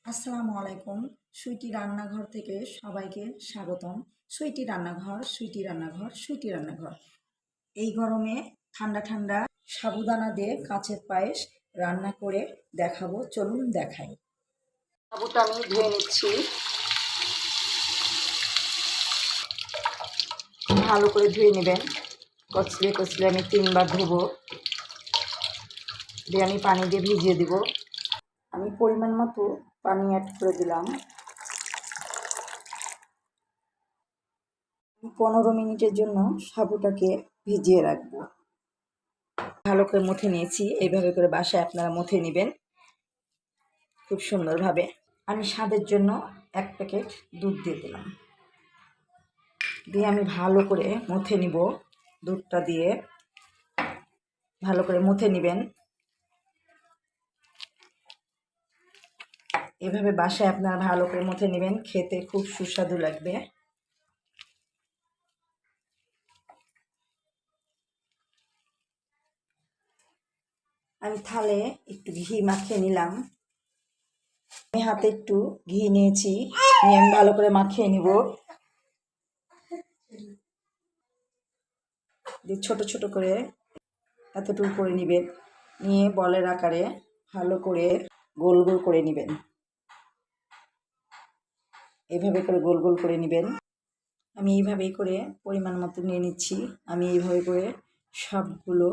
আসসালামু আলাইকুম। সুইটি রান্নাঘর থেকে সবাইকে স্বাগতম। সুইটি রান্নাঘর। এই গরমে ঠান্ডা ঠান্ডা সাবুদানা দিয়ে কাঁচের পায়েস রান্না করে দেখাবো, চলুন দেখাই। সাবুটা আমি ধুয়ে নিচ্ছি, ভালো করে ধুয়ে নেবেন। কচলে কচলে আমি 3বার ধুবো, দিয়ে আমি পানি দিয়ে ভিজিয়ে দিব। আমি পরিমাণ মতো পানি অ্যাড করে দিলাম। 15 মিনিটের জন্য সাবুটাকে ভিজিয়ে রাখবো। ভালো করে মুথে নিয়েছি। এইভাবে করে বাসায় আপনারা মুথে নেবেন খুব সুন্দরভাবে। আমি স্বাদের জন্য 1 প্যাকেট দুধ দিয়ে দিলাম, দিয়ে আমি ভালো করে মুথে নিব। দুধটা দিয়ে ভালো করে মুথে নেবেন। এভাবে বাসায় আপনারা ভালো করে মুথে নেবেন, খেতে খুব সুস্বাদু লাগবে। আমি থালে একটু ঘি মাখিয়ে নিলাম। আমি হাতে একটু ঘি নিয়েছি, নিয়ে আমি ভালো করে মাখিয়ে নিব। ছোট ছোট করে এতটুকু করে নেবেন, নিয়ে বলের আকারে ভালো করে গোল গোল করে নেবেন। এইভাবে করে গোল গোল করে নেবেন। আমি এইভাবেই করে পরিমাণ মতো নিয়ে নিচ্ছি। আমি এইভাবে করে সবগুলো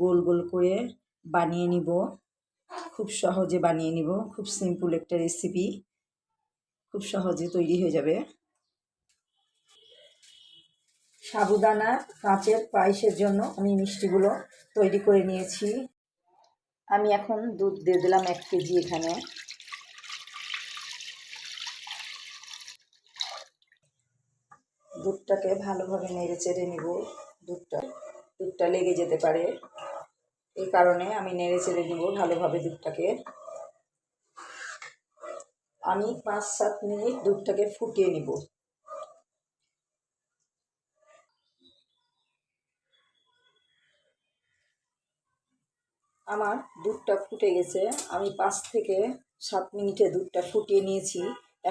গোল গোল করে বানিয়ে নিব। খুব সহজে বানিয়ে নিব, খুব সিম্পল একটা রেসিপি, খুব সহজে তৈরি হয়ে যাবে। সাবুদানা কাঁচের পায়েসের জন্য আমি মিষ্টিগুলো তৈরি করে নিয়েছি। আমি এখন দুধ দিয়ে দিলাম 1 কেজি। এখানে দুধটাকে ভালোভাবে নেড়ে চেড়ে নিব। দুধটা লেগে যেতে পারে, এই কারণে আমি নেড়ে চেড়ে নিব ভালোভাবে দুধটাকে। আমি 5-7 মিনিট দুধটাকে ফুটিয়ে নিব। আমার দুধটা ফুটে গেছে। আমি 5 থেকে 7 মিনিটে দুধটা ফুটিয়ে নিয়েছি।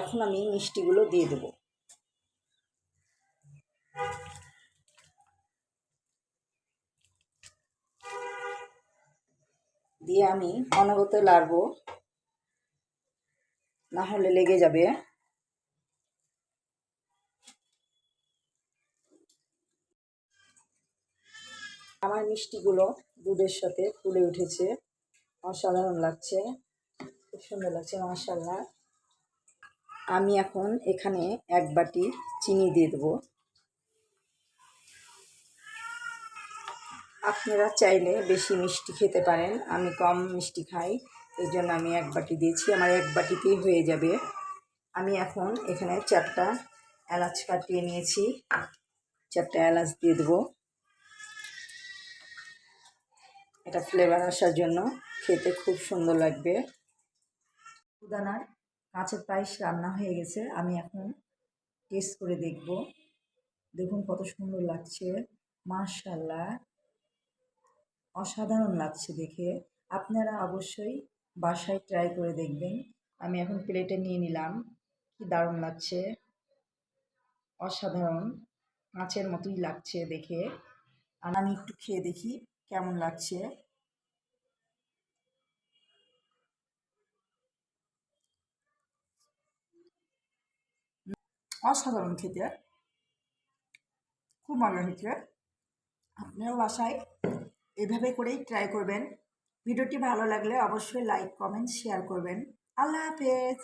এখন আমি মিষ্টিগুলো দিয়ে দেব। দিয়ে আমি অনবরত নাড়বো, না হলে লেগে যাবে। আমার মিষ্টিগুলো দুধের সাথে ফুলে উঠেছে, অসাধারণ লাগছে, খুব সুন্দর লাগছে, মাশাআল্লাহ। আমি এখন এখানে 1 বাটি চিনি দিয়ে দেবো। আপনারা চাইলে বেশি মিষ্টি খেতে পারেন, আমি কম মিষ্টি খাই, এই জন্য আমি 1 বাটি দিয়েছি। আমার 1 বাটিতেই হয়ে যাবে। আমি এখন এখানে 4টা এলাচ কাটিয়ে নিয়েছি, 4টা এলাচ দিয়ে দেবো। এটা ফ্লেভার আসার জন্য, খেতে খুব সুন্দর লাগবে। সাবুদানার কাঁচের পায়েস রান্না হয়ে গেছে। আমি এখন টেস্ট করে দেখব। দেখুন কত সুন্দর লাগছে, মাশাআল্লাহ, অসাধারণ লাগছে দেখে। আপনারা অবশ্যই বাসায় ট্রাই করে দেখবেন। আমি এখন প্লেটে নিয়ে নিলাম। কি দারুণ লাগছে, অসাধারণ, কাঁচের মতোই লাগছে দেখে। আমি একটু খেয়ে দেখি কেমন লাগছে। অসাধারণ খেতে, খুব মজা হয়েছে। আপনারাও বাসায় এভাবে করেই ট্রাই করবেন। ভিডিওটি ভালো লাগলে অবশ্যই লাইক, কমেন্ট, শেয়ার করবেন। আল্লাহ হাফেজ।